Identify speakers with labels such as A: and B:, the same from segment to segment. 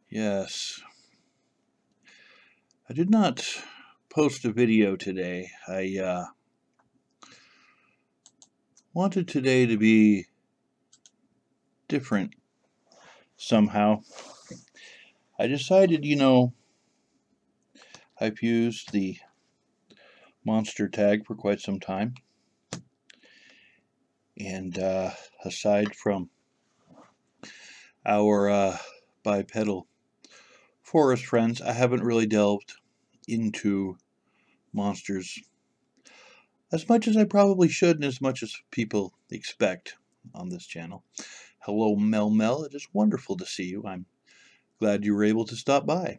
A: Yes. I did not post a video today. I wanted today to be different somehow. I decided, I've used the monster tag for quite some time. And aside from our bipedal forest friends, I haven't really delved into monsters as much as I probably should and as much as people expect on this channel. Hello, Mel. It is wonderful to see you. I'm glad you were able to stop by.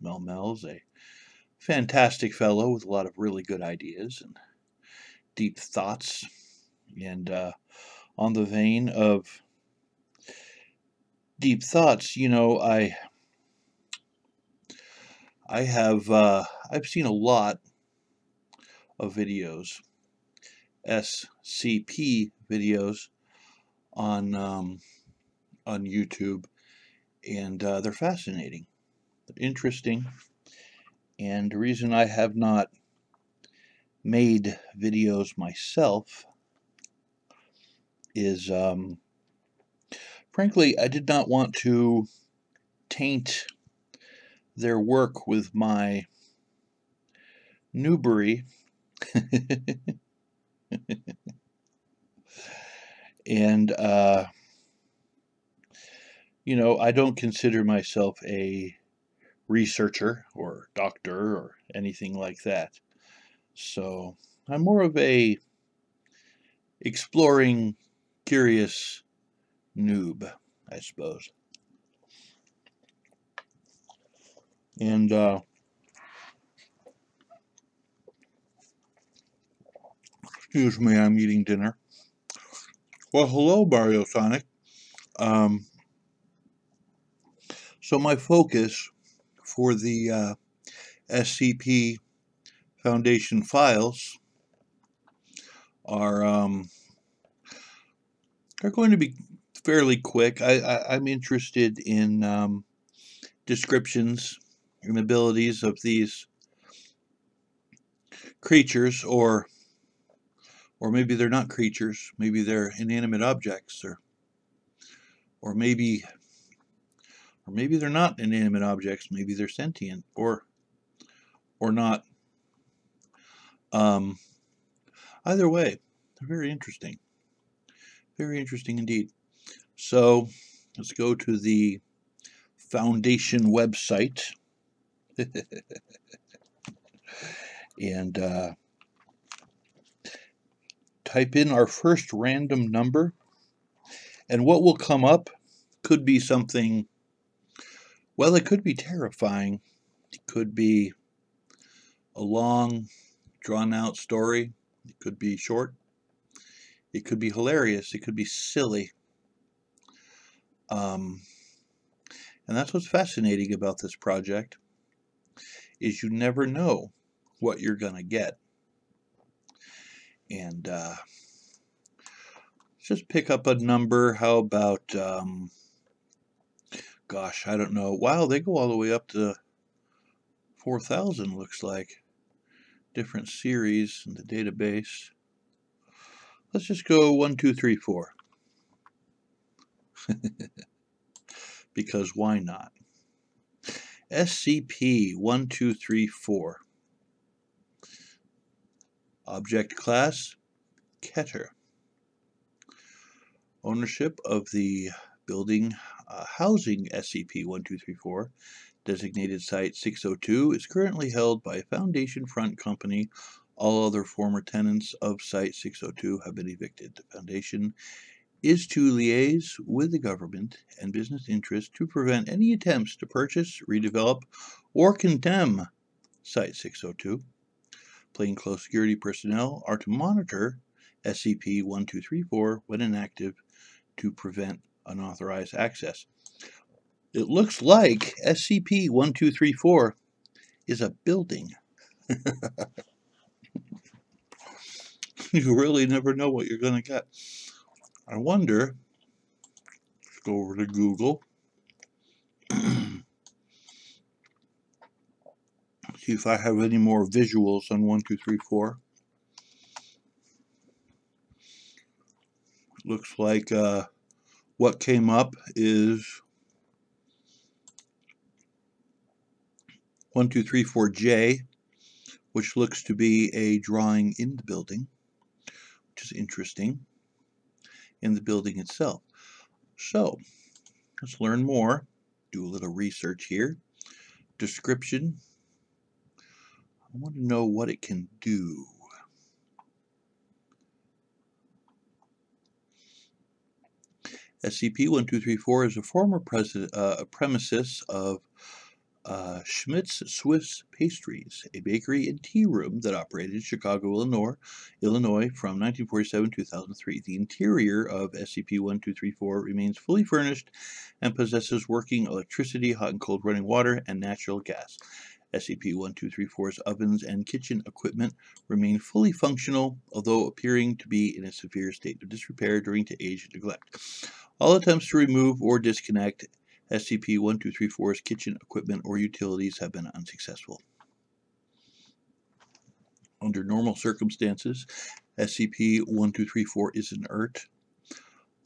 A: Mel is a fantastic fellow with a lot of really good ideas and deep thoughts. And on the vein of deep thoughts, I've seen a lot of videos, SCP videos on YouTube, and they're fascinating, they're interesting, and the reason I have not made videos myself is, frankly, I did not want to taint their work with my Newbury. And I don't consider myself a researcher or doctor or anything like that. So I'm more of a exploring, curious noob, I suppose. And excuse me, I'm eating dinner. Well, hello, Mario Sonic. So my focus for the SCP Foundation files are going to be fairly quick. I'm interested in descriptions and abilities of these creatures, or maybe they're not creatures. Maybe they're inanimate objects, or maybe they're not inanimate objects. Maybe they're sentient, or not. Either way, they're very interesting. Very interesting indeed. So let's go to the Foundation website and type in our first random number, and what will come up could be something, well, it could be terrifying. It could be a long, drawn-out story. It could be short. It could be hilarious. It could be silly. And that's what's fascinating about this project, is you never know what you're going to get. And just pick up a number. How about, gosh, I don't know. Wow, they go all the way up to 4,000, looks like. Different series in the database. Let's just go 1, 2, 3, 4. Because why not? SCP-1234. Object class, Keter. Ownership of the building housing SCP-1234, designated Site 602, is currently held by a Foundation front company. All other former tenants of Site 602 have been evicted. The Foundation is to liaise with the government and business interests to prevent any attempts to purchase, redevelop, or condemn Site 602. Plainclothes security personnel are to monitor SCP-1234 when inactive to prevent unauthorized access. It looks like SCP-1234 is a building. You really never know what you're going to get. I wonder go over to Google. See if I have any more visuals on 1234. Looks like what came up is 1234J, which looks to be a drawing in the building, which is interesting, in the building itself. So, let's learn more, do a little research here. Description. I want to know what it can do. SCP-1234 is a former premises of Schmidt's Swiss Pastries, a bakery and tea room that operated in Chicago, Illinois from 1947 to 2003. The interior of SCP-1234 remains fully furnished and possesses working electricity, hot and cold running water, and natural gas. SCP-1234's ovens and kitchen equipment remain fully functional, although appearing to be in a severe state of disrepair due to age and neglect. All attempts to remove or disconnect SCP-1234's kitchen equipment or utilities have been unsuccessful. Under normal circumstances, SCP-1234 is inert.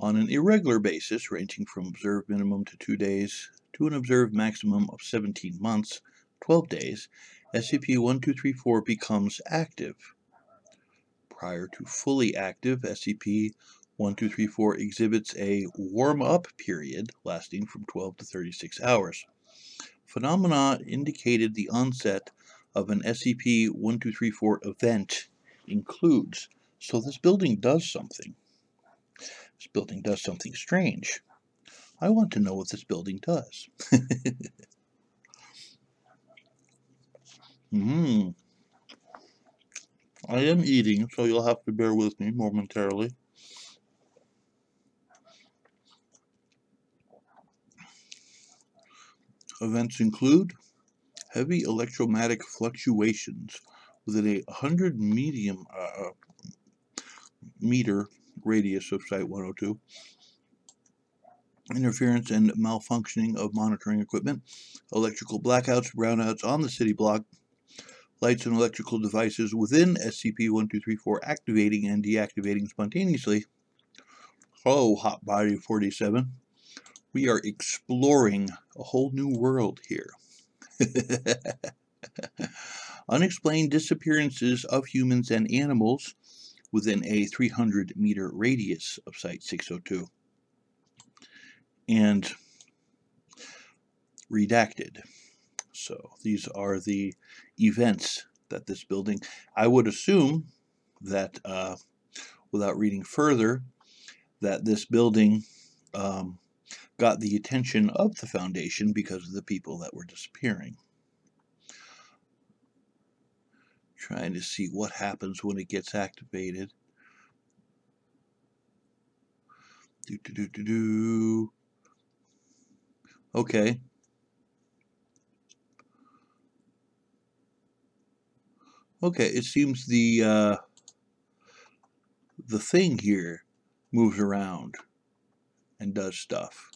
A: On an irregular basis, ranging from observed minimum to 2 days to an observed maximum of 17 months, 12 days, SCP-1234 becomes active. Prior to fully active, SCP-1234 exhibits a warm-up period lasting from 12 to 36 hours. Phenomena indicated the onset of an SCP-1234 event includes. So this building does something. This building does something strange. I want to know what this building does. I am eating, so you'll have to bear with me momentarily. Events include heavy electromagnetic fluctuations within a 100 meter radius of Site 102, interference and malfunctioning of monitoring equipment, electrical blackouts, brownouts on the city block, lights and electrical devices within SCP-1234 activating and deactivating spontaneously. Oh, Hot Body 47, we are exploring a whole new world here. Unexplained disappearances of humans and animals within a 300 meter radius of Site 602. And redacted. So these are the events that this building, I would assume that without reading further, that this building got the attention of the Foundation because of the people that were disappearing. Trying to see what happens when it gets activated. Okay. Okay, it seems the thing here moves around and does stuff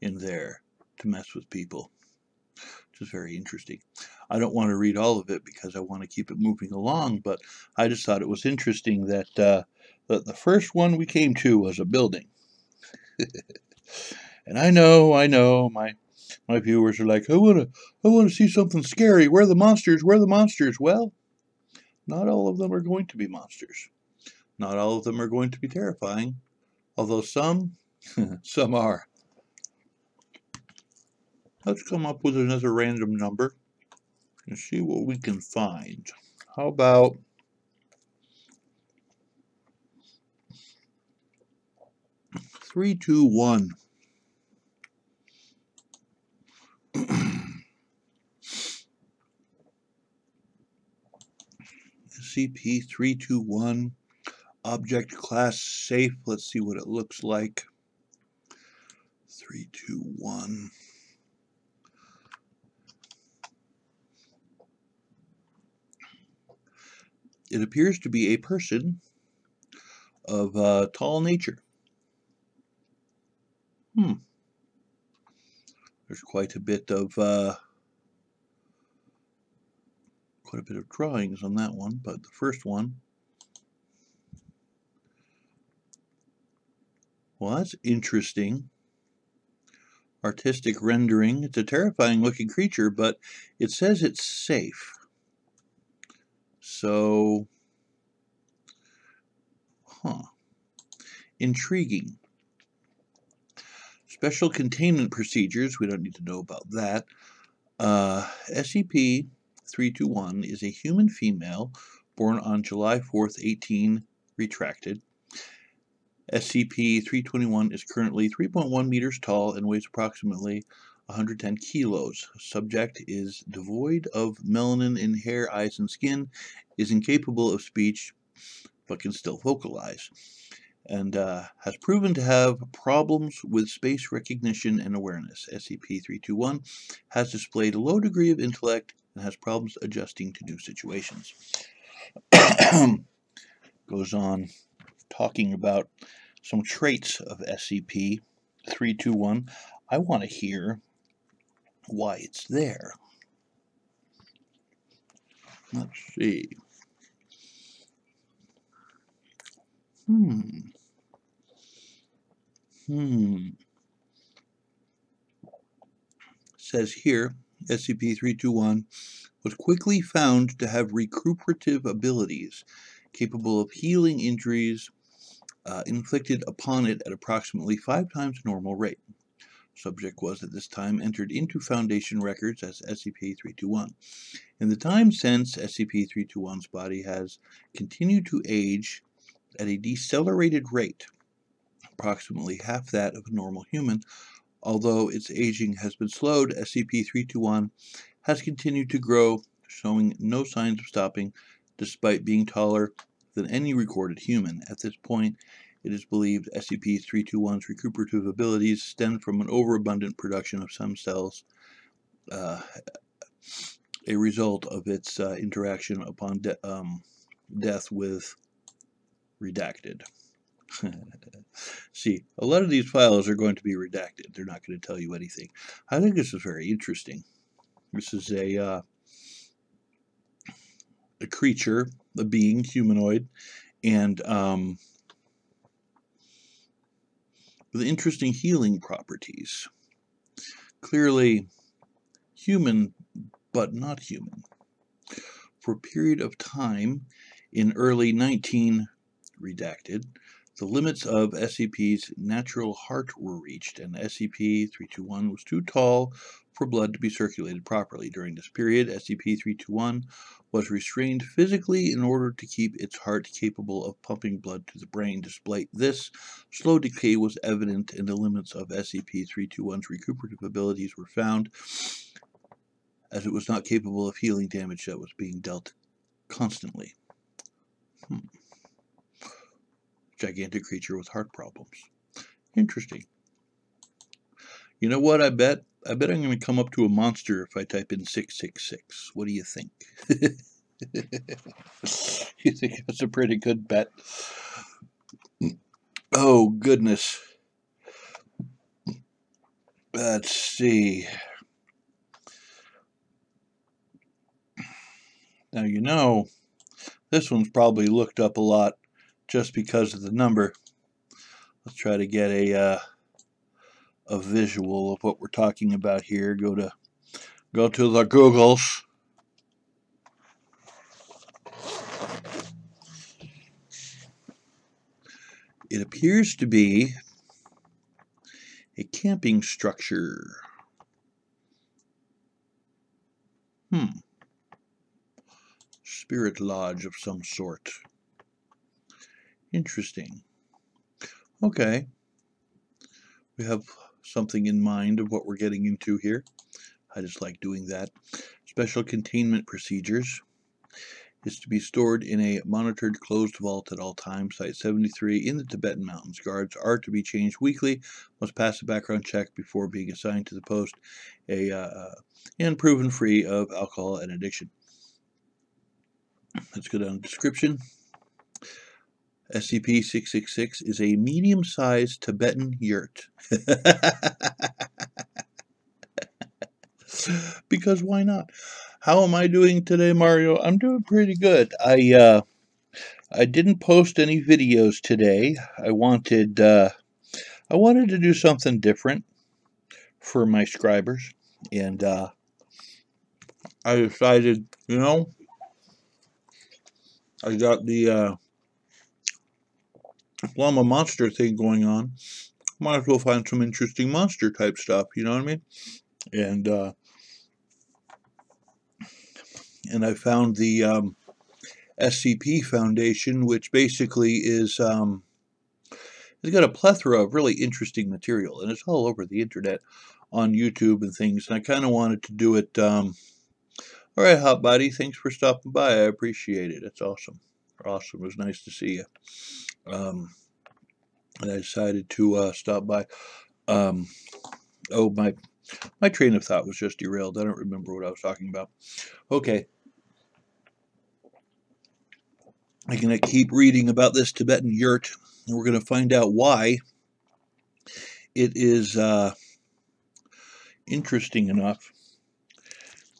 A: in there to mess with people, which is very interesting. I don't want to read all of it because I want to keep it moving along, but I just thought it was interesting that the first one we came to was a building. And I know, my viewers are like, I want to see something scary. Where are the monsters? Where are the monsters? Well, not all of them are going to be monsters. Not all of them are going to be terrifying, although some are. Let's come up with another random number and see what we can find. How about 321? SCP-321, object class safe. Let's see what it looks like. 321. It appears to be a person of tall nature. There's quite a bit of drawings on that one, but the first one, well, that's interesting. Artistic rendering. It's a terrifying looking creature, but it says it's safe. So, intriguing. Special containment procedures. We don't need to know about that. SCP-321 is a human female born on July 4th, 18 retracted. SCP-321 is currently 3.1 meters tall and weighs approximately 110 kilos. Subject is devoid of melanin in hair, eyes, and skin, is incapable of speech, but can still vocalize, and has proven to have problems with space recognition and awareness. SCP-321 has displayed a low degree of intellect and has problems adjusting to new situations. Goes on talking about some traits of SCP-321. I want to hear why it's there. Let's see. Says here, SCP-321 was quickly found to have recuperative abilities, capable of healing injuries inflicted upon it at approximately 5 times normal rate. Subject was at this time entered into Foundation records as SCP-321. In the time since, SCP-321's body has continued to age at a decelerated rate, approximately half that of a normal human. Although its aging has been slowed, SCP-321 has continued to grow, showing no signs of stopping, despite being taller than any recorded human. At this point, it is believed SCP-321's recuperative abilities stem from an overabundant production of stem cells, a result of its interaction upon death with redacted. See, a lot of these files are going to be redacted. They're not going to tell you anything. I think this is very interesting. This is a creature, a being, humanoid, and with interesting healing properties. Clearly human, but not human. For a period of time in early 19 redacted, the limits of SCP's natural heart were reached, and SCP-321 was too tall for blood to be circulated properly. During this period, SCP-321 was restrained physically in order to keep its heart capable of pumping blood to the brain. Despite this, slow decay was evident, and the limits of SCP-321's recuperative abilities were found, as it was not capable of healing damage that was being dealt constantly. Gigantic creature with heart problems. Interesting. You know what, I bet I'm going to come up to a monster if I type in 666. What do you think? You think that's a pretty good bet? Oh, goodness. Let's see. Now, you know, this one's probably looked up a lot just because of the number. Let's try to get a visual of what we're talking about here. Go to the Googles. It appears to be a camping structure. Spirit lodge of some sort. Interesting. Okay. We have something in mind of what we're getting into here. I just like doing that. Special containment procedures is to be stored in a monitored closed vault at all times. Site 73 in the Tibetan Mountains. Guards are to be changed weekly, must pass a background check before being assigned to the post, and proven free of alcohol and addiction. Let's go down to description. SCP-666 is a medium-sized Tibetan yurt. Because why not? How am I doing today, Mario? I'm doing pretty good. I didn't post any videos today. I wanted to do something different for my subscribers, and I decided, I got the Llama monster thing going on. Might as well find some interesting monster type stuff. You know what I mean? And I found the SCP Foundation, which basically is it's got a plethora of really interesting material, and it's all over the internet on YouTube and things. And I kind of wanted to do it. All right, Hot Buddy, thanks for stopping by. I appreciate it. It's awesome. Awesome. It was nice to see you. And I decided to stop by. Oh, my train of thought was just derailed. I don't remember what I was talking about. Okay. I'm going to keep reading about this Tibetan yurt, and we're going to find out why it is interesting enough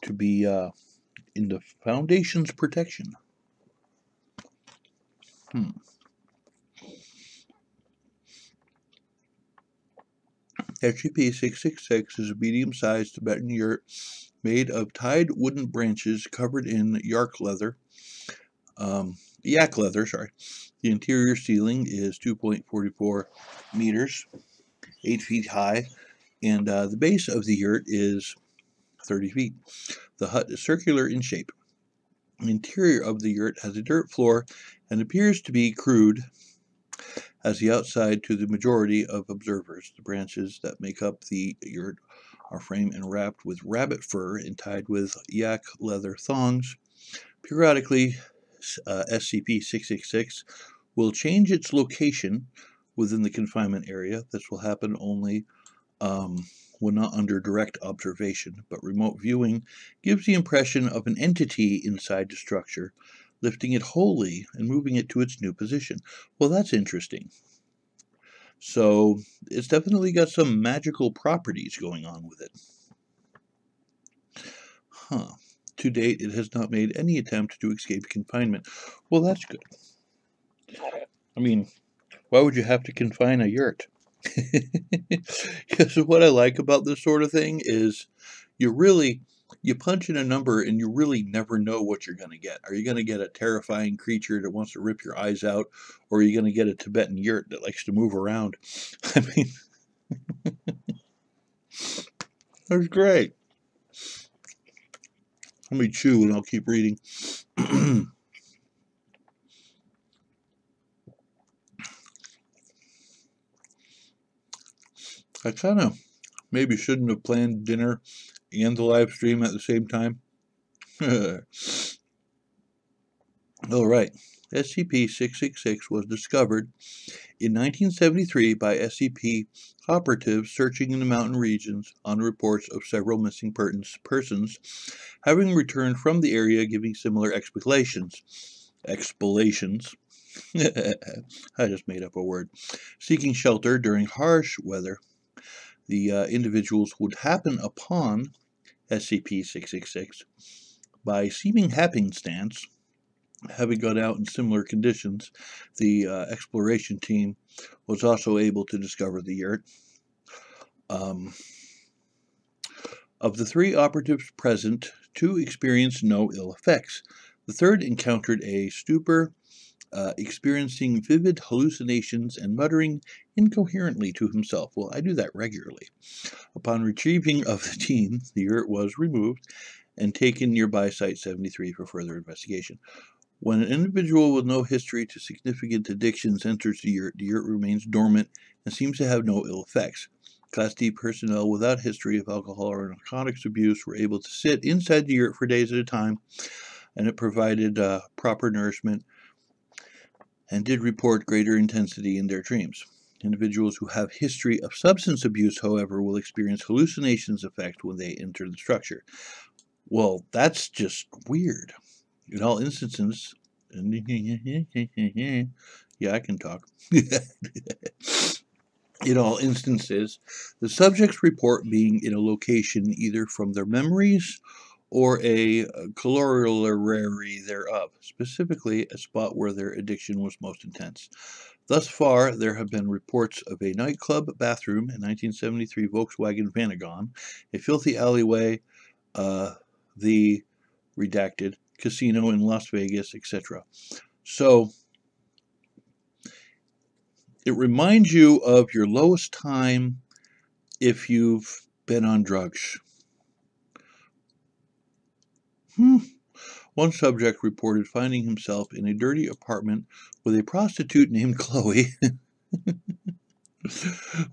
A: to be in the Foundation's protection. SCP-666 is a medium-sized Tibetan yurt made of tied wooden branches covered in yak leather. The interior ceiling is 2.44 meters, 8 feet high, and the base of the yurt is 30 feet. The hut is circular in shape. The interior of the yurt has a dirt floor and appears to be crude as the outside to the majority of observers. The branches that make up the yurt are framed and wrapped with rabbit fur and tied with yak leather thongs. Periodically, SCP-666 will change its location within the confinement area. This will happen only when not under direct observation, but remote viewing gives the impression of an entity inside the structure, lifting it wholly and moving it to its new position. Well, that's interesting. So it's definitely got some magical properties going on with it. To date, it has not made any attempt to escape confinement. Well, that's good. I mean, why would you have to confine a yurt? Because what I like about this sort of thing is you punch in a number and you really never know what you're going to get. Are you going to get a terrifying creature that wants to rip your eyes out, or are you going to get a Tibetan yurt that likes to move around? I mean, that's great. Let me chew and I'll keep reading. I kind of maybe shouldn't have planned dinner and the live stream at the same time. All right. SCP-666 was discovered in 1973 by SCP operatives searching in the mountain regions on reports of several missing persons having returned from the area, giving similar explanations. I just made up a word. Seeking shelter during harsh weather. The individuals would happen upon SCP-666 by seeming happenstance. Having gone out in similar conditions, the exploration team was also able to discover the yurt. Of the 3 operatives present, 2 experienced no ill effects. The third encountered a stupor, experiencing vivid hallucinations and muttering incoherently to himself. Well, I do that regularly. Upon retrieving of the team, the yurt was removed and taken nearby Site 73 for further investigation. When an individual with no history to significant addictions enters the yurt remains dormant and seems to have no ill effects. Class D personnel without history of alcohol or narcotics abuse were able to sit inside the yurt for days at a time, and it provided proper nourishment and did report greater intensity in their dreams. Individuals who have history of substance abuse, however, will experience hallucinations effect when they enter the structure. Well, that's just weird. In all instances, yeah, I can talk. In all instances, the subjects report being in a location either from their memories or a corollary thereof, specifically a spot where their addiction was most intense. Thus far, there have been reports of a nightclub bathroom in 1973 Volkswagen Vanagon, a filthy alleyway, the redacted casino in Las Vegas, etc. So, it reminds you of your lowest time if you've been on drugs. One subject reported finding himself in a dirty apartment with a prostitute named Chloe,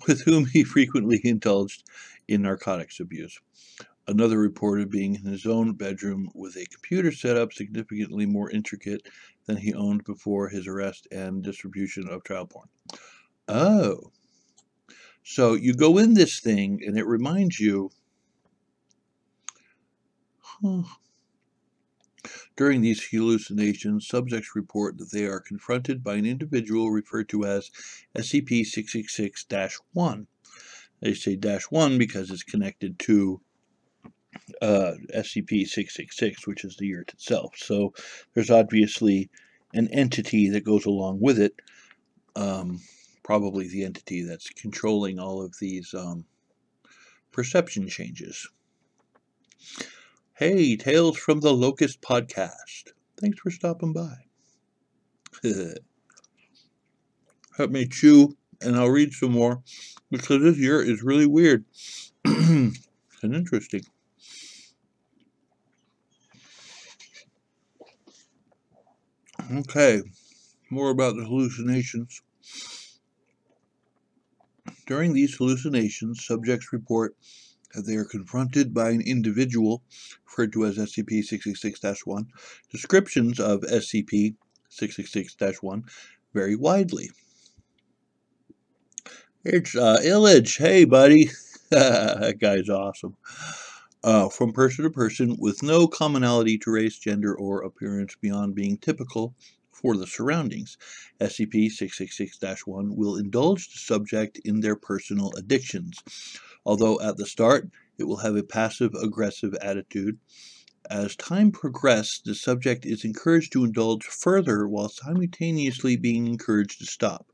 A: with whom he frequently indulged in narcotics abuse. Another reported being in his own bedroom with a computer setup significantly more intricate than he owned before his arrest and distribution of child porn. Oh. So you go in this thing and it reminds you, During these hallucinations, subjects report that they are confronted by an individual referred to as SCP-666-1. They say -1 because it's connected to SCP-666, which is the yurt itself. So there's obviously an entity that goes along with it, probably the entity that's controlling all of these perception changes. Hey, Tales from the Locust podcast. Thanks for stopping by. Help me chew, and I'll read some more, because this yurt is really weird and interesting. Okay, more about the hallucinations. During these hallucinations, subjects report that they are confronted by an individual referred to as SCP-666-1. Descriptions of SCP-666-1 vary widely. It's Illage. Hey, buddy. That guy's awesome. From person to person with no commonality to race, gender, or appearance beyond being typical for the surroundings. SCP-666-1 will indulge the subject in their personal addictions. Although at the start, it will have a passive-aggressive attitude. As time progresses, the subject is encouraged to indulge further while simultaneously being encouraged to stop.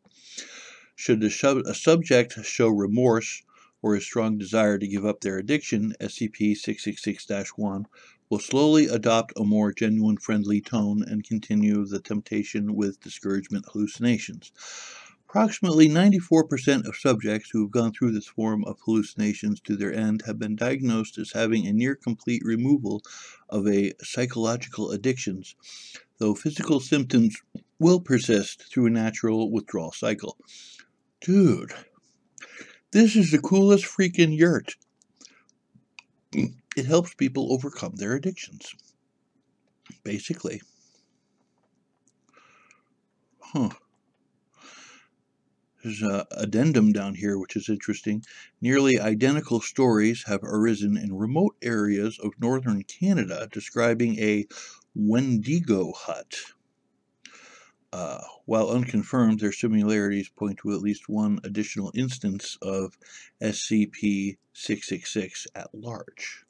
A: Should a subject show remorse or a strong desire to give up their addiction, SCP-666-1 will slowly adopt a more genuine friendly tone and continue the temptation with discouragement hallucinations. Approximately 94% of subjects who have gone through this form of hallucinations to their end have been diagnosed as having a near-complete removal of a psychological addictions, though physical symptoms will persist through a natural withdrawal cycle. Dude, this is the coolest freaking yurt. It helps people overcome their addictions, basically. There's an addendum down here, which is interesting. Nearly identical stories have arisen in remote areas of northern Canada describing a Wendigo hut. While unconfirmed, their similarities point to at least one additional instance of SCP-666 at large.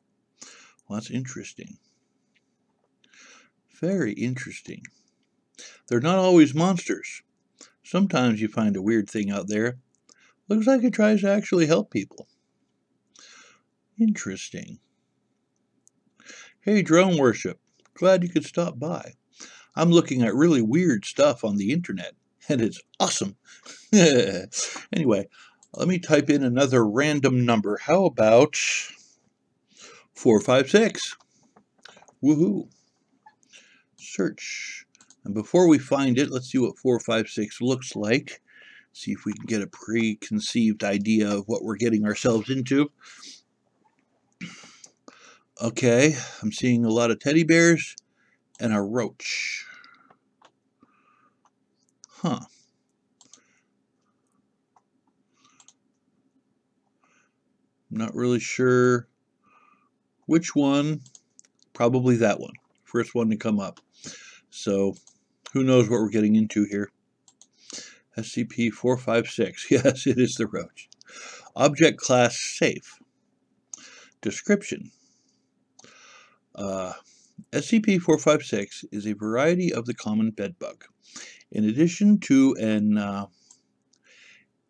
A: Well, that's interesting. Very interesting. They're not always monsters. Sometimes you find a weird thing out there. Looks like it tries to actually help people. Interesting. Hey, Drone Worship. Glad you could stop by. I'm looking at really weird stuff on the internet, and it's awesome. Anyway, let me type in another random number. How about 456? Woohoo. Search. And before we find it, let's see what 456 looks like. See if we can get a preconceived idea of what we're getting ourselves into. Okay, I'm seeing a lot of teddy bears and a roach. Huh. I'm not really sure which one. Probably that one. First one to come up. So, who knows what we're getting into here. SCP-456. Yes, it is the roach. Object class safe. Description. SCP-456 is a variety of the common bedbug. In addition to an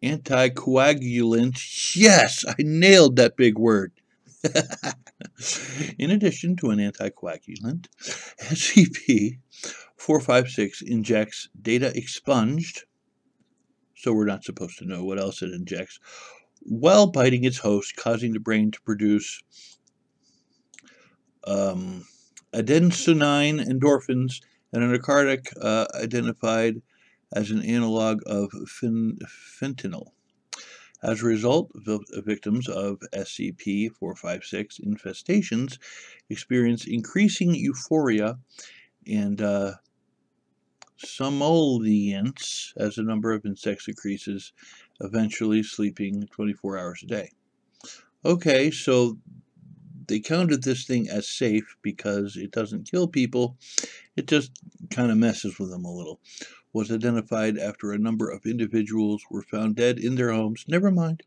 A: anticoagulant, yes, I nailed that big word. In addition to an anticoagulant, SCP-456 injects data expunged, so we're not supposed to know what else it injects, while biting its host, causing the brain to produce adenosine endorphins and a narcotic identified as an analog of fentanyl. As a result, victims of SCP-456 infestations experience increasing euphoria and somnolence as the number of insects increases, eventually sleeping 24 hours a day. Okay, so they counted this thing as safe because it doesn't kill people, it just kind of messes with them a little. Was identified after a number of individuals were found dead in their homes. Never mind.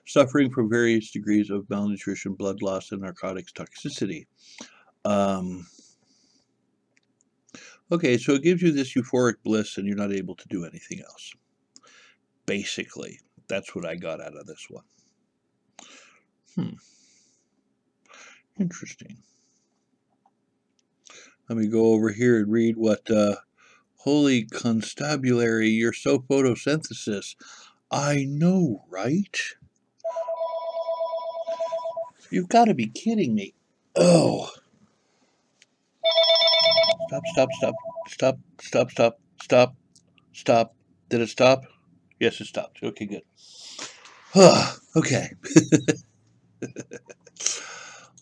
A: Suffering from various degrees of malnutrition, blood loss, and narcotics toxicity. Okay, so it gives you this euphoric bliss and you're not able to do anything else. Basically, that's what I got out of this one. Interesting. Let me go over here and read what, holy constabulary, you're so photosynthesis. I know, right? You've got to be kidding me. Oh. Stop. Did it stop? Yes, it stopped. Okay, good. Okay.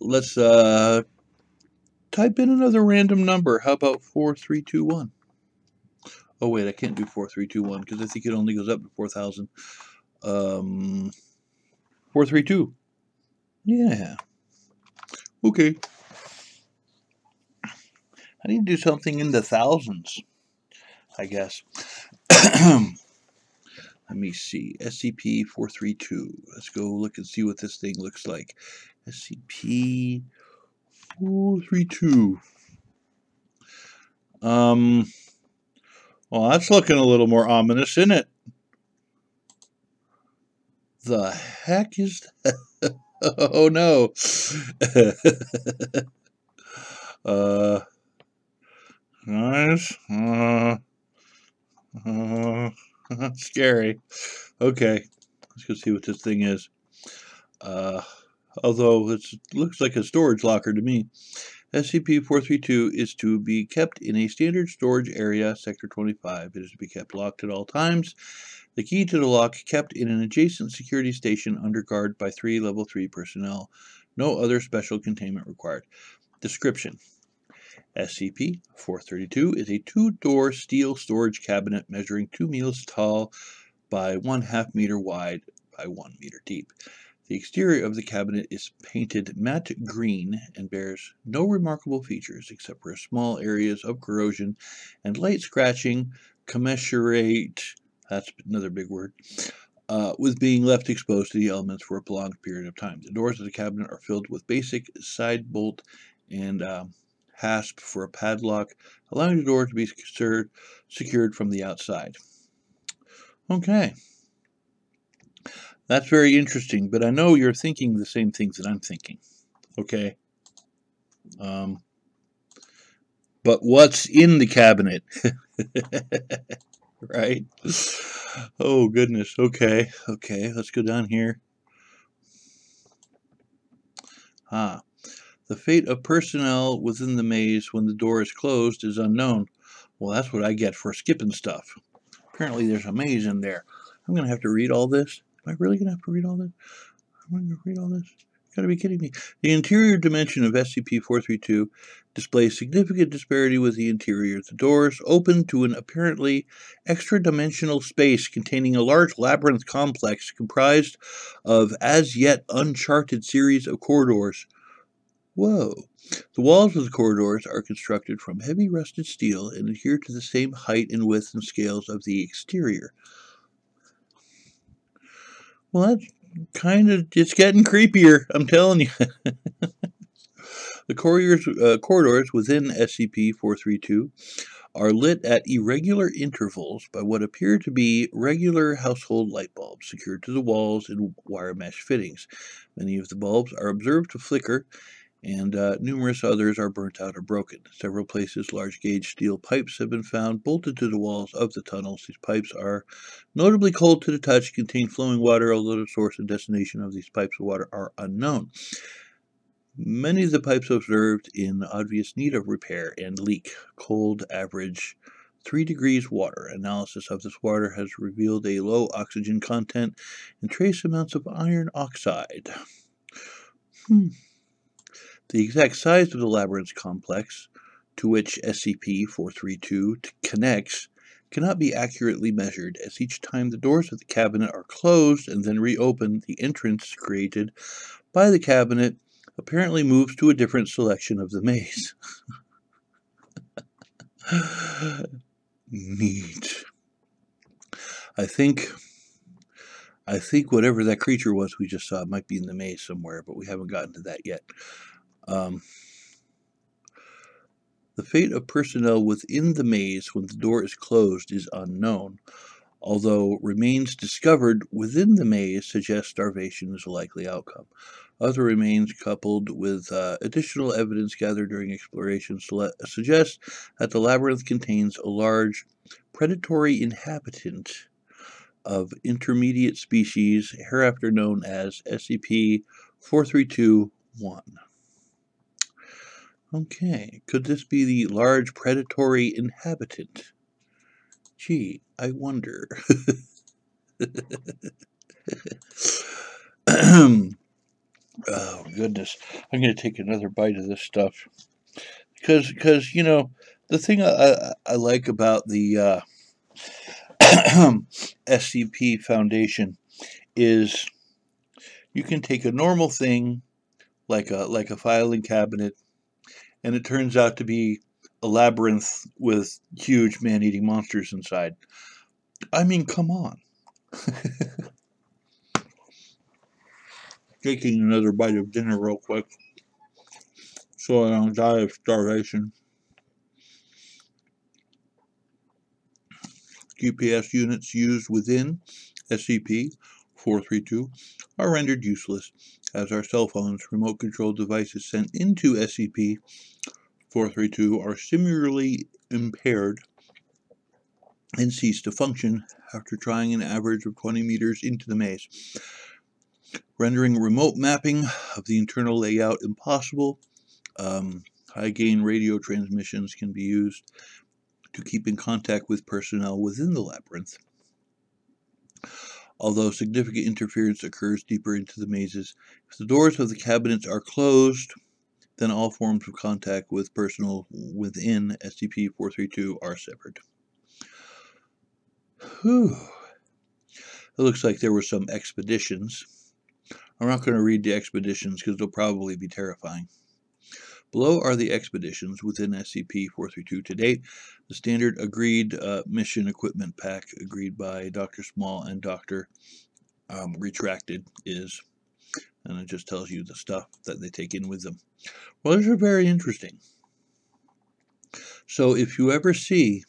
A: Let's type in another random number. How about 4321? Oh, wait, I can't do 4321 because I think it only goes up to 4,000. 432. Yeah. Okay. I need to do something in the thousands, I guess. Let me see. SCP-432. Let's go look and see what this thing looks like. SCP-432. Well, that's looking a little more ominous, isn't it? The heck is that? Oh, no. Nice. Scary. Okay, let's go see what this thing is. Although it looks like a storage locker to me. SCP-432 is to be kept in a standard storage area, Sector 25. It is to be kept locked at all times. The key to the lock kept in an adjacent security station under guard by 3 Level 3 personnel. No other special containment required. Description. SCP-432 is a 2-door steel storage cabinet measuring 2 meters tall by 1/2 meter wide by 1 meter deep. The exterior of the cabinet is painted matte green and bears no remarkable features except for small areas of corrosion and light scratching commensurate, that's another big word, with being left exposed to the elements for a prolonged period of time. The doors of the cabinet are filled with basic side bolt and hasp for a padlock, allowing the door to be secured from the outside. Okay. That's very interesting, but I know you're thinking the same things that I'm thinking. Okay. But what's in the cabinet? Right? Oh, goodness. Okay. Let's go down here. The fate of personnel within the maze when the door is closed is unknown. Well, that's what I get for skipping stuff. Apparently there's a maze in there. I'm going to have to read all this. Am I really going to have to read all this? Am I going to read all this? You gotta be kidding me. The interior dimension of SCP-432 displays significant disparity with the interior. The doors open to an apparently extra-dimensional space containing a large labyrinth complex comprised of as-yet uncharted series of corridors. Whoa. The walls of the corridors are constructed from heavy rusted steel and adhere to the same height and width and scales of the exterior. Well, that's it's getting creepier, I'm telling you. The corridors within SCP-432 are lit at irregular intervals by what appear to be regular household light bulbs secured to the walls in wire mesh fittings. Many of the bulbs are observed to flicker, and numerous others are burnt out or broken. Several places, large-gauge steel pipes have been found bolted to the walls of the tunnels. These pipes are notably cold to the touch, contain flowing water, although the source and destination of these pipes of water are unknown. Many of the pipes observed in obvious need of repair and leak. Cold average 3 degrees water. Analysis of this water has revealed a low oxygen content and trace amounts of iron oxide. The exact size of the labyrinth complex to which SCP-432 connects cannot be accurately measured, as each time the doors of the cabinet are closed and then reopened, the entrance created by the cabinet apparently moves to a different selection of the maze. Neat. I think whatever that creature was we just saw might be in the maze somewhere, but we haven't gotten to that yet. The fate of personnel within the maze when the door is closed is unknown, although remains discovered within the maze suggest starvation is a likely outcome. Other remains, coupled with additional evidence gathered during exploration, suggest that the labyrinth contains a large predatory inhabitant of intermediate species, hereafter known as SCP-432-1. Okay, could this be the large predatory inhabitant? Gee, I wonder. Oh, goodness. I'm going to take another bite of this stuff. Because you know, the thing I like about the SCP Foundation is you can take a normal thing like a filing cabinet, and it turns out to be a labyrinth with huge man-eating monsters inside. I mean, come on. Taking another bite of dinner real quick so I don't die of starvation. GPS units used within SCP-432 are rendered useless, as our cell phones, remote control devices sent into SCP-432 are similarly impaired and cease to function after trying an average of 20 meters into the maze, rendering remote mapping of the internal layout impossible. High-gain radio transmissions can be used to keep in contact with personnel within the labyrinth. Although significant interference occurs deeper into the mazes, if the doors of the cabinets are closed, then all forms of contact with personnel within SCP-432 are severed. Whew. It looks like there were some expeditions. I'm not going to read the expeditions because they'll probably be terrifying. Below are the expeditions within SCP-432 to date. The standard agreed mission equipment pack agreed by Dr. Small and Dr. Retracted is, and it just tells you the stuff that they take in with them. Well, those are very interesting. So if you ever see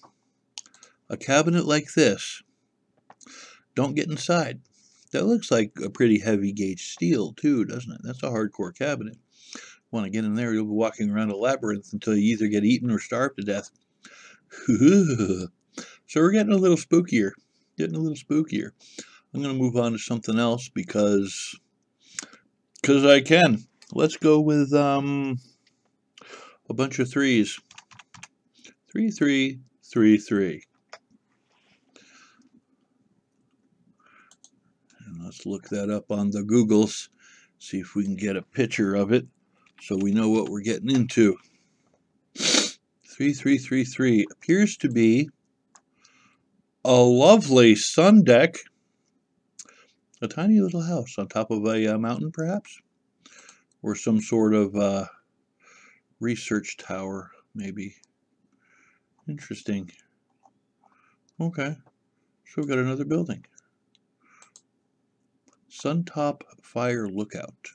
A: a cabinet like this, don't get inside. That looks like a pretty heavy gauge steel too, doesn't it? That's a hardcore cabinet. Want to get in there, you'll be walking around a labyrinth until you either get eaten or starved to death. So we're getting a little spookier. I'm going to move on to something else because I can. Let's go with a bunch of threes. 3333. And let's look that up on the Googles. See if we can get a picture of it so we know what we're getting into. 3333 appears to be a lovely sun deck. A tiny little house on top of a mountain, perhaps? Or some sort of research tower, maybe. Interesting. Okay, so we've got another building. Suntop Fire Lookout.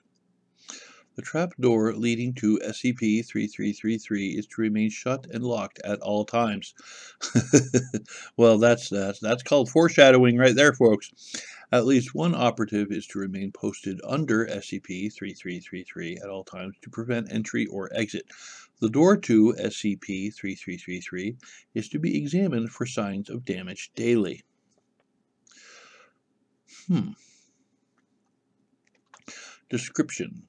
A: The trap door leading to SCP-3333 is to remain shut and locked at all times. Well, that's called foreshadowing right there, folks. At least one operative is to remain posted under SCP-3333 at all times to prevent entry or exit. The door to SCP-3333 is to be examined for signs of damage daily. Description.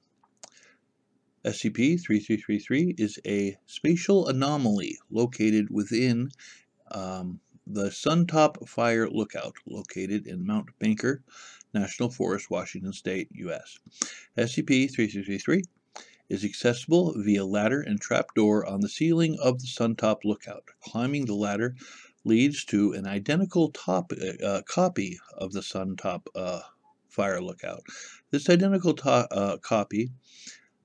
A: SCP-3333 is a spatial anomaly located within the Suntop Fire Lookout, located in Mount Banker National Forest, Washington State, U.S. SCP-3333 is accessible via ladder and trapdoor on the ceiling of the Suntop Lookout. Climbing the ladder leads to an identical copy of the Suntop Fire Lookout. This identical copy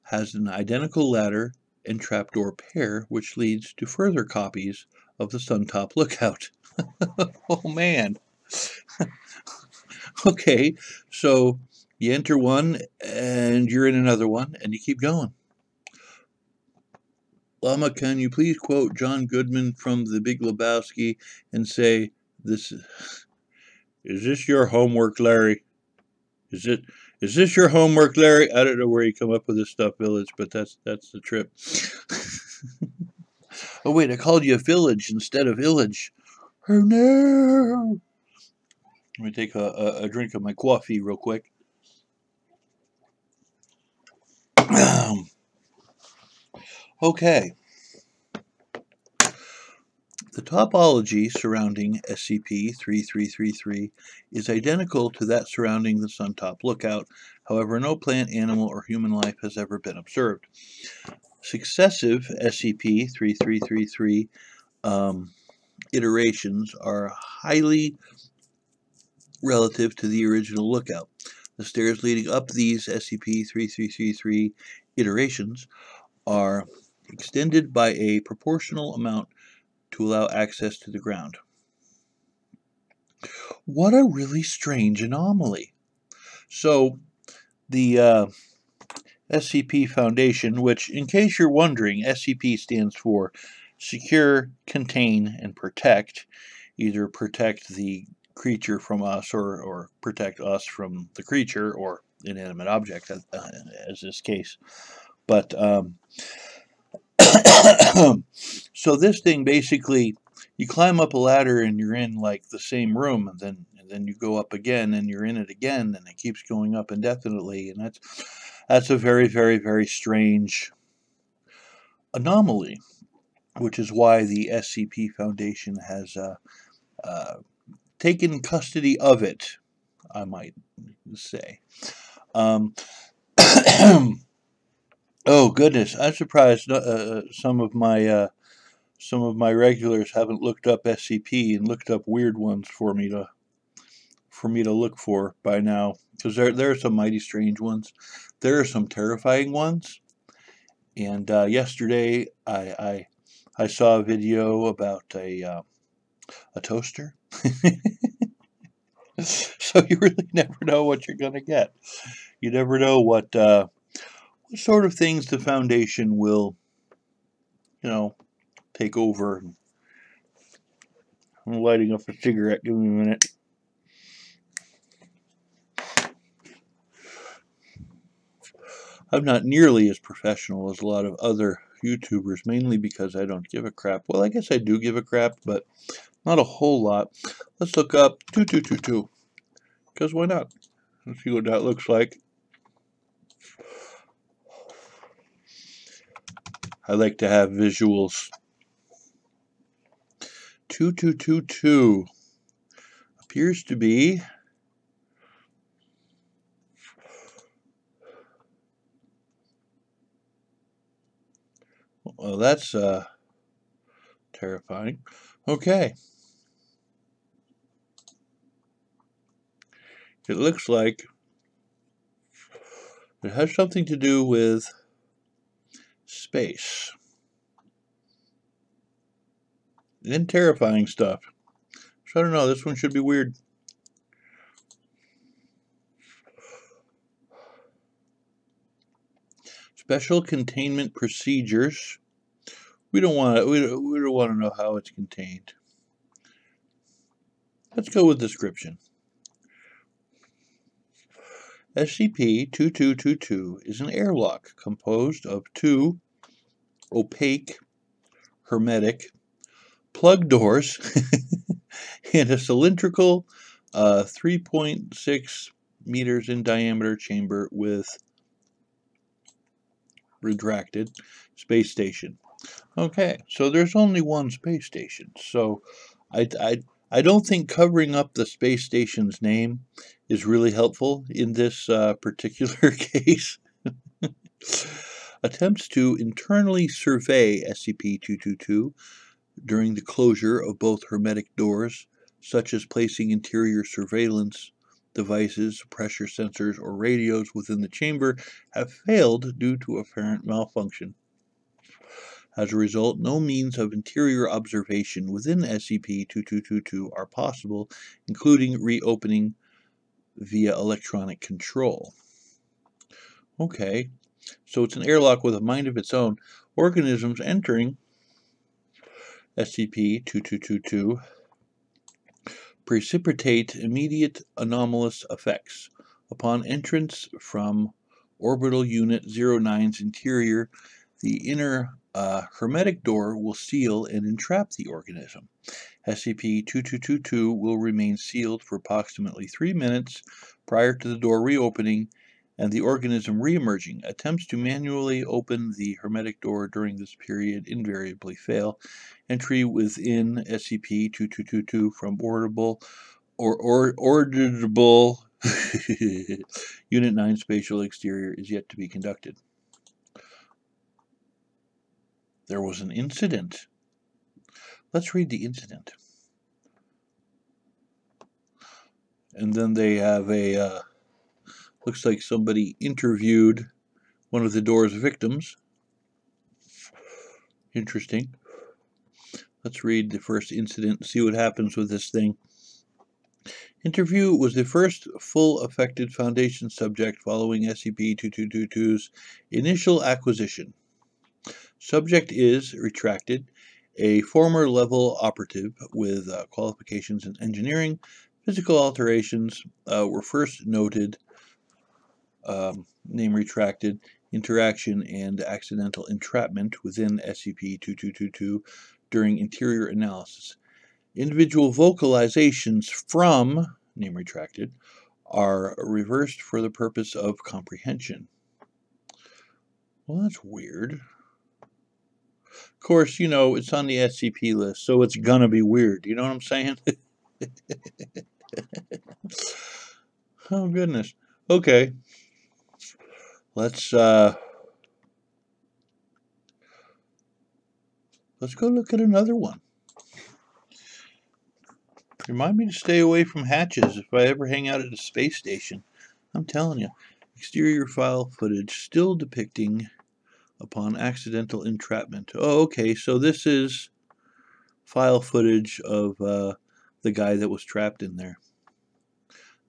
A: has an identical ladder and trapdoor pair, which leads to further copies of the Suntop Lookout. Oh man. Okay, so you enter one and you're in another one and you keep going. Llama, can you please quote John Goodman from The Big Lebowski and say, "Is this your homework, Larry? Is this your homework, Larry?" I don't know where you come up with this stuff, Village, but that's the trip. Oh wait, I called you a village instead of Illage. Oh no! Let me take a drink of my coffee real quick. Okay. The topology surrounding SCP-3333 is identical to that surrounding the Suntop Lookout. However, no plant, animal, or human life has ever been observed. Successive SCP-3333 iterations are highly relative to the original lookout. The stairs leading up these SCP-3333 iterations are extended by a proportional amount to allow access to the ground. What a really strange anomaly. So, the SCP Foundation, which, in case you're wondering, SCP stands for Secure, Contain, and Protect. Either protect the creature from us or protect us from the creature or inanimate object, as this case. But so this thing basically, you climb up a ladder and you're in like the same room, and then you go up again and you're in it again, and it keeps going up indefinitely, and that's a very, very, very strange anomaly, which is why the SCP Foundation has taken custody of it, I might say. Oh goodness, I'm surprised some of my regulars haven't looked up SCP and looked up weird ones for me to look for by now, because there are some mighty strange ones. There are some terrifying ones, and yesterday I saw a video about a toaster. So you really never know what you're gonna get. You never know what sort of things the Foundation will, take over. I'm lighting up a cigarette. Give me a minute. I'm not nearly as professional as a lot of other YouTubers, mainly because I don't give a crap. Well, I guess I do give a crap, but not a whole lot. Let's look up 2222, because why not? Let's see what that looks like. I like to have visuals. 2222 appears to be well, that's terrifying. Okay. It looks like it has something to do with space. and terrifying stuff. So I don't know, this one should be weird. Special containment procedures. We don't want to know how it's contained. Let's go with description. SCP-2222 is an airlock composed of 2 opaque, hermetic, plug doors and a cylindrical 3.6 meters in diameter chamber with retracted space station. Okay, so there's only one space station. So I don't think covering up the space station's name is really helpful in this particular case. Attempts to internally survey SCP-222 during the closure of both hermetic doors, such as placing interior surveillance devices, pressure sensors, or radios within the chamber, have failed due to apparent malfunction. As a result, no means of interior observation within SCP-2222 are possible, including reopening via electronic control. Okay, so it's an airlock with a mind of its own. Organisms entering SCP-2222 precipitate immediate anomalous effects. Upon entrance from Orbital Unit 09's interior, the inner hermetic door will seal and entrap the organism. SCP-2222 will remain sealed for approximately 3 minutes prior to the door reopening and the organism re-emerging. Attempts to manually open the hermetic door during this period invariably fail. Entry within SCP-2222 from orbitable Unit 9 spatial exterior is yet to be conducted. There was an incident. Let's read the incident. And then they have a, looks like somebody interviewed one of the door's victims. Interesting. Let's read the first incident and see what happens with this thing. Interview was the first full affected Foundation subject following SCP-2222's initial acquisition. Subject is retracted, a former level operative with qualifications in engineering. Physical alterations were first noted, name retracted, interaction and accidental entrapment within SCP-2222 during interior analysis. Individual vocalizations from, name retracted, are reversed for the purpose of comprehension. Well, that's weird. Of course, you know, it's on the SCP list, so it's gonna be weird. You know what I'm saying? Oh, goodness. Okay. Let's go look at another one. Remind me to stay away from hatches if I ever hang out at a space station. I'm telling you. Exterior file footage still depicting upon accidental entrapment. Oh, okay, so this is file footage of the guy that was trapped in there.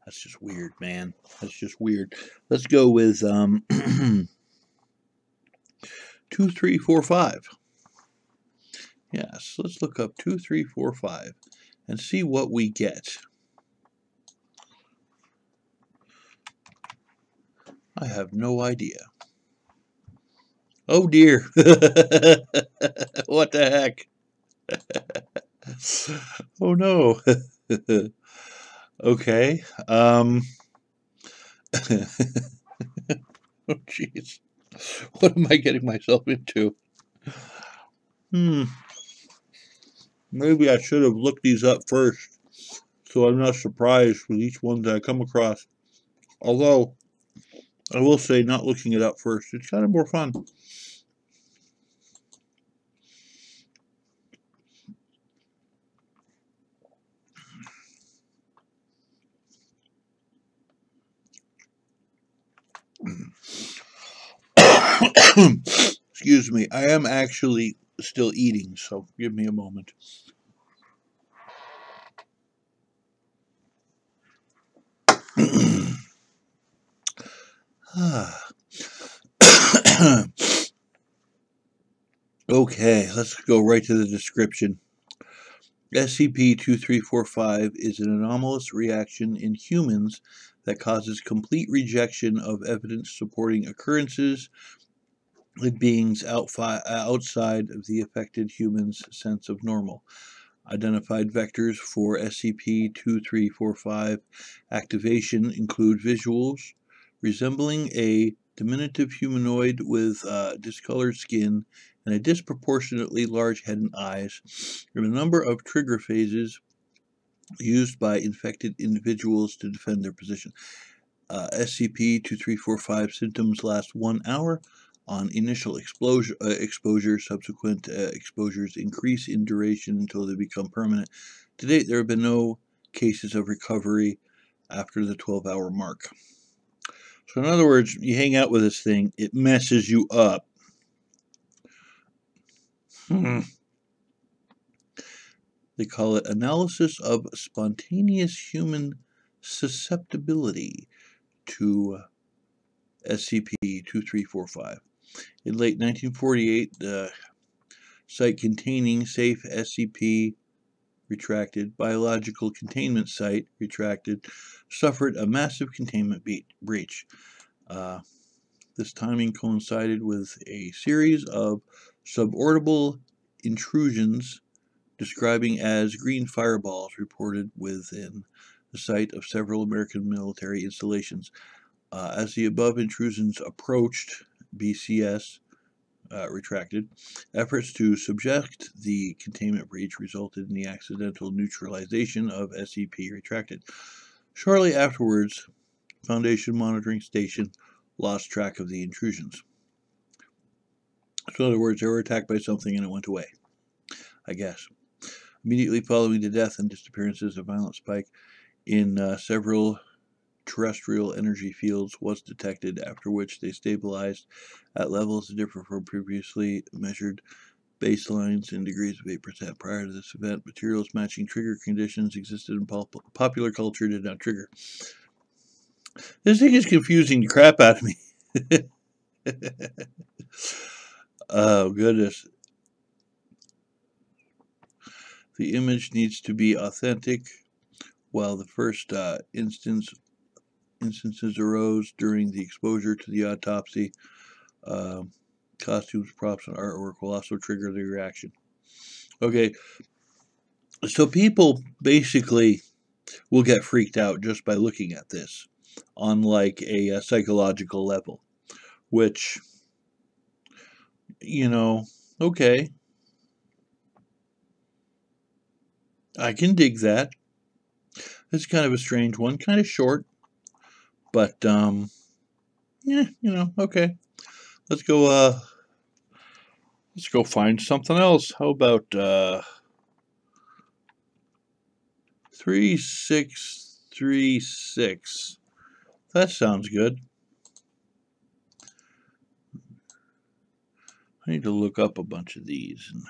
A: That's just weird, man. That's just weird. Let's go with 2345. Yes, let's look up 2345 and see what we get. I have no idea. Oh dear. What the heck? Oh no. Okay. Oh jeez. What am I getting myself into? Maybe I should have looked these up first, so I'm not surprised with each one that I come across. Although, I will say not looking it up first, it's kind of more fun. Excuse me, I am actually still eating, so give me a moment. Okay, let's go right to the description. SCP-2345 is an anomalous reaction in humans that causes complete rejection of evidence supporting occurrences in beings outside of the affected human's sense of normal. Identified vectors for SCP-2345 activation include visuals resembling a diminutive humanoid with discolored skin and a disproportionately large head and eyes, and a number of trigger phases used by infected individuals to defend their position. SCP-2345 symptoms last 1 hour on initial exposure. Subsequent exposures increase in duration until they become permanent. To date, there have been no cases of recovery after the 12-hour mark. So in other words, you hang out with this thing, it messes you up. They call it analysis of spontaneous human susceptibility to SCP-2345. In late 1948, the site containing safe SCP retracted biological containment site retracted suffered a massive containment breach. This timing coincided with a series of suborbital intrusions describing as green fireballs reported within the site of several American military installations. As the above intrusions approached BCS retracted, efforts to subject the containment breach resulted in the accidental neutralization of SCP retracted. Shortly afterwards, Foundation Monitoring Station lost track of the intrusions. So in other words, they were attacked by something and it went away, I guess. Immediately following the death and disappearances, a violent spike in several terrestrial energy fields was detected, after which they stabilized at levels that differ from previously measured baselines in degrees of 8%. Prior to this event, materials matching trigger conditions existed in popular culture did not trigger. This thing is confusing the crap out of me. Oh, goodness. The image needs to be authentic. While the first instances arose during the exposure to the autopsy, costumes, props, and artwork will also trigger the reaction. Okay, so people basically will get freaked out just by looking at this on like a psychological level, which, you know, okay, I can dig that. It's kind of a strange one, kind of short, but yeah, you know, okay. Let's go find something else. How about 3636? That sounds good. I need to look up a bunch of these and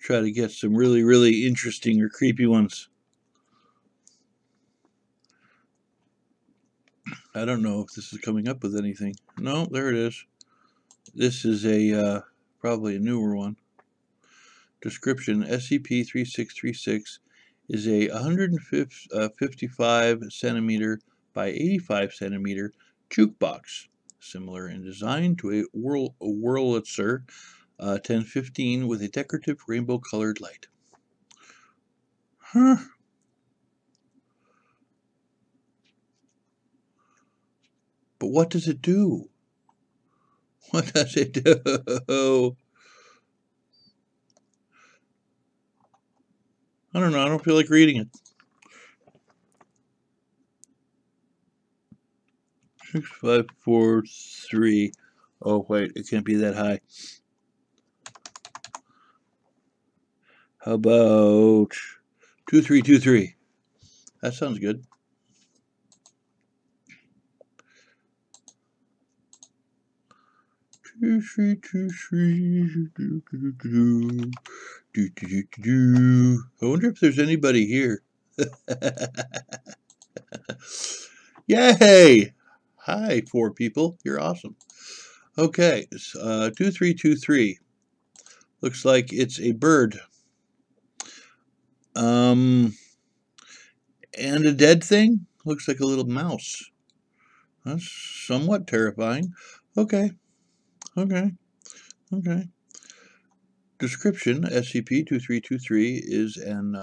A: try to get some really, really interesting or creepy ones. I don't know if this is coming up with anything. No, there it is. This is a probably a newer one. Description: SCP-3636 is a 155 centimeter by 85 centimeter jukebox, similar in design to a Wurlitzer 1015 with a decorative rainbow-colored light. Huh. But what does it do? What does it do? I don't know. I don't feel like reading it. 6543. Oh, wait. It can't be that high. How about 2323? That sounds good. I wonder if there's anybody here. Yay! Hi, 4 people. You're awesome. Okay, 2323. Looks like it's a bird. And a dead thing? Looks like a little mouse. That's somewhat terrifying. Okay. Description: SCP-2323 is an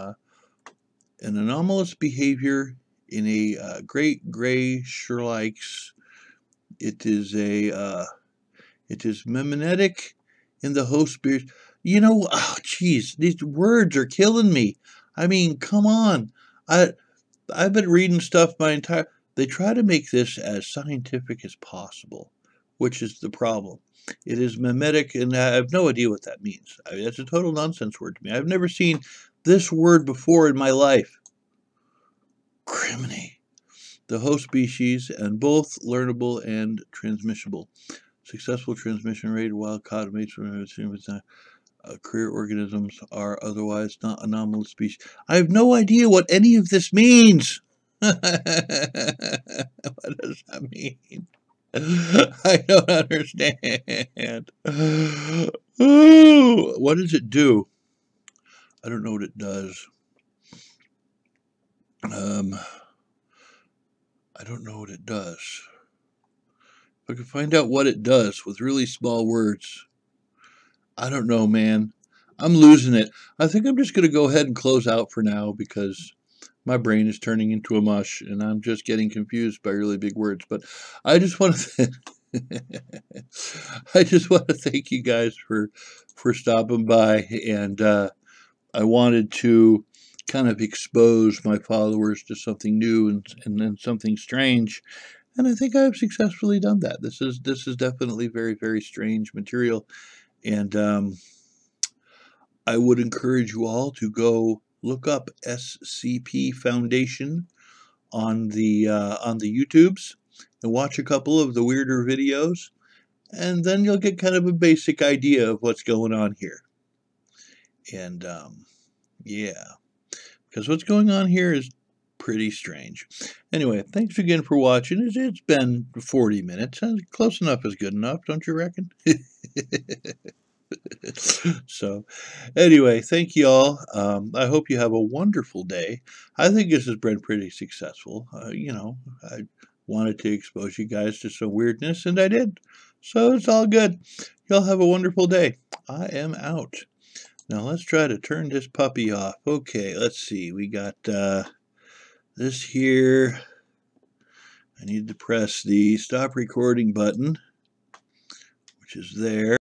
A: anomalous behavior in a great gray Sherlock's. It is mimetic in the host species. You know, oh, geez, these words are killing me. I mean, come on. I've been reading stuff my entire. They try to make this as scientific as possible, which is the problem. It is mimetic, and I have no idea what that means. I mean, that's a total nonsense word to me. I've never seen this word before in my life. Criminy. The host species, and both learnable and transmissible. Successful transmission rate, wild caught mates from career organisms are otherwise not anomalous species. I have no idea what any of this means. What does that mean? I don't understand. Ooh, what does it do? I don't know what it does. I don't know what it does. If I could find out what it does with really small words. I don't know, man. I'm losing it. I think I'm just going to go ahead and close out for now because my brain is turning into a mush and I'm just getting confused by really big words. But I just want to thank you guys for stopping by, and I wanted to kind of expose my followers to something new and then something strange. And I think I've successfully done that. This is definitely very, very strange material. And I would encourage you all to go look up SCP Foundation on the YouTubes and watch a couple of the weirder videos, and then you'll get kind of a basic idea of what's going on here. And yeah, because what's going on here is pretty strange. Anyway, thanks again for watching. It's been 40 minutes. Close enough is good enough, don't you reckon? So, anyway, thank you all. I hope you have a wonderful day. I think this has been pretty successful. You know, I wanted to expose you guys to some weirdness, and I did. So it's all good. Y'all have a wonderful day. I am out. Now let's try to turn this puppy off. Okay, let's see. We got this here. I need to press the stop recording button, which is there.